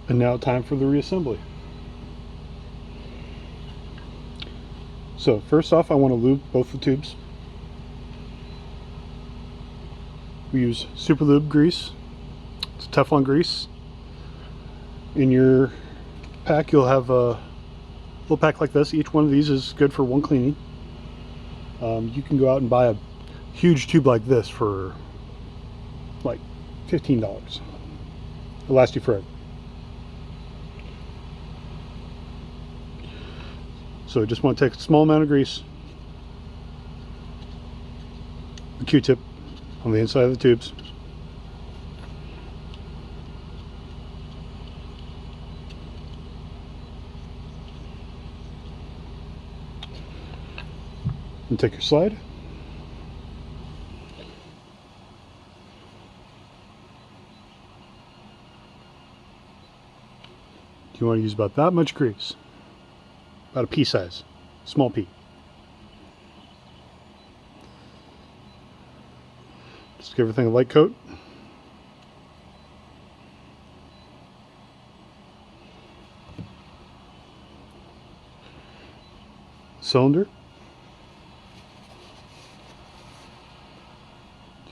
And now time for the reassembly. So first off, I want to lube both the tubes. We use Super Lube grease. It's Teflon grease. In your pack you'll have a little pack like this. Each one of these is good for one cleaning. You can go out and buy a huge tube like this for like $15. It'll last you forever. So I just want to take a small amount of grease, the Q-tip on the inside of the tubes, and take your slide. You want to use about that much grease, about a pea size, small pea. Just give everything a light coat. Cylinder.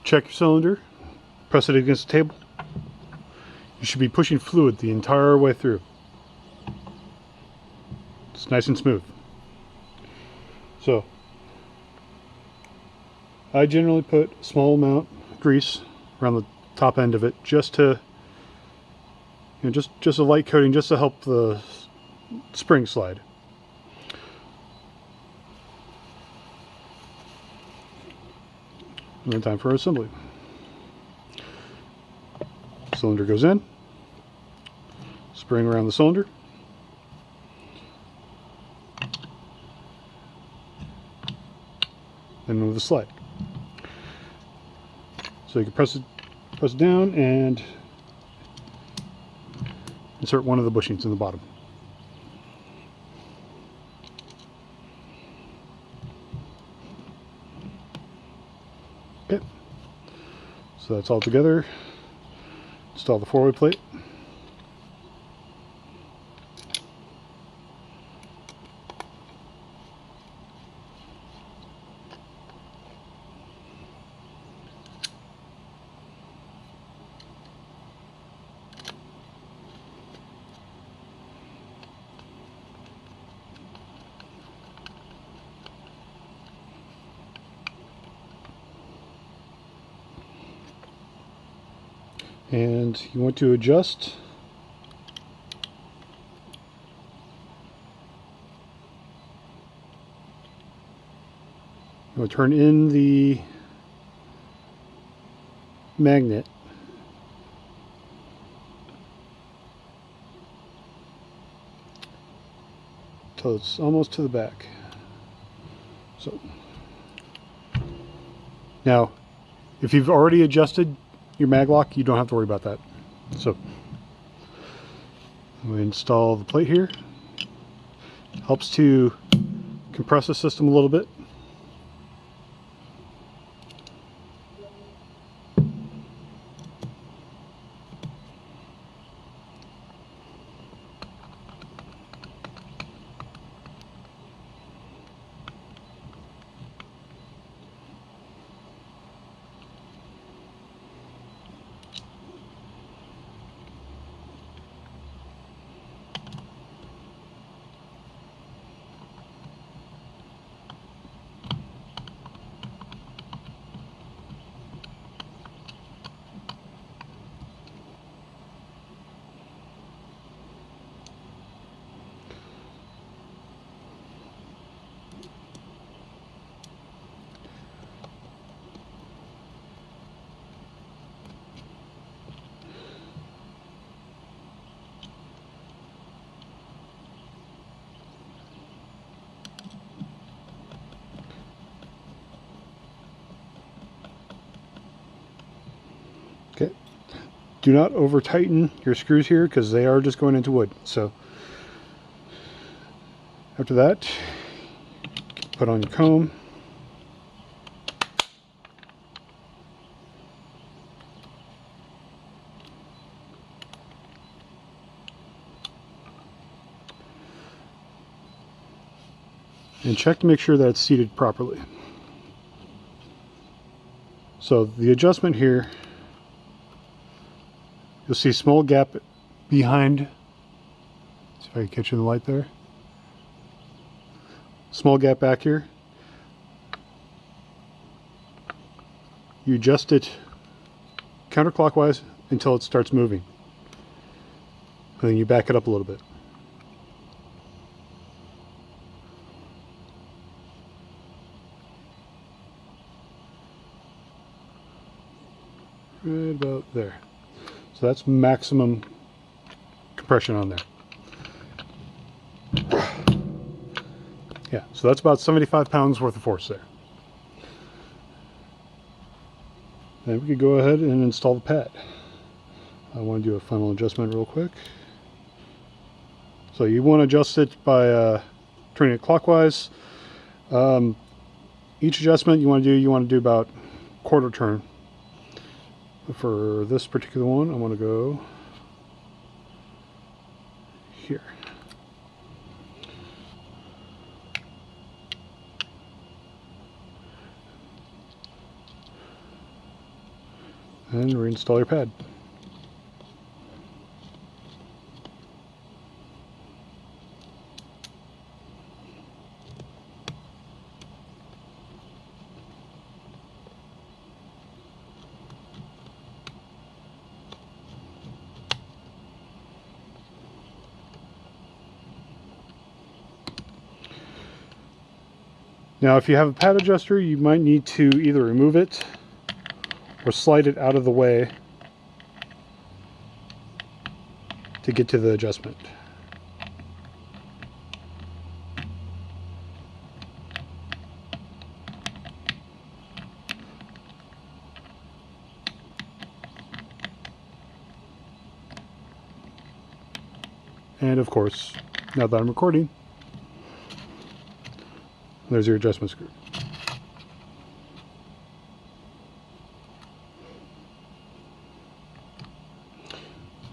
Check your cylinder, press it against the table. You should be pushing fluid the entire way through. It's nice and smooth. So I generally put a small amount of grease around the top end of it, just to, just a light coating, just to help the spring slide. And then time for assembly. Cylinder goes in, spring around the cylinder, then move the slide. So you can press it down and insert one of the bushings in the bottom. Okay, so that's all together. Install the 4-way plate. And you want to adjust you want to turn in the magnet till it's almost to the back. So now if you've already adjusted your Maglock, you don't have to worry about that. So we install the plate here. Helps to compress the system a little bit. Okay. Do not over tighten your screws here because they are just going into wood. So after that, put on your comb. and check to make sure that it's seated properly. So the adjustment here, you'll see a small gap behind. See if I can catch you in the light there. Small gap back here. You adjust it counterclockwise until it starts moving. And then you back it up a little bit. Right about there. So that's maximum compression on there. Yeah, so that's about 75 pounds worth of force there. Then we could go ahead and install the pad. I want to do a final adjustment real quick. So you want to adjust it by turning it clockwise. Each adjustment you want to do about quarter turn. For this particular one, I want to go here. And reinstall your pad. Now, if you have a pad adjuster, you might need to either remove it or slide it out of the way to get to the adjustment. And of course, now that I'm recording, there's your adjustment screw.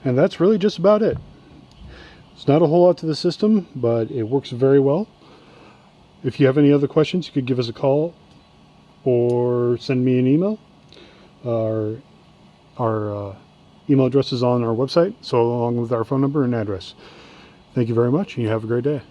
And that's really just about it. It's not a whole lot to the system, but it works very well. If you have any other questions, you could give us a call or send me an email. Our email address is on our website, so along with our phone number and address. Thank you very much, and you have a great day.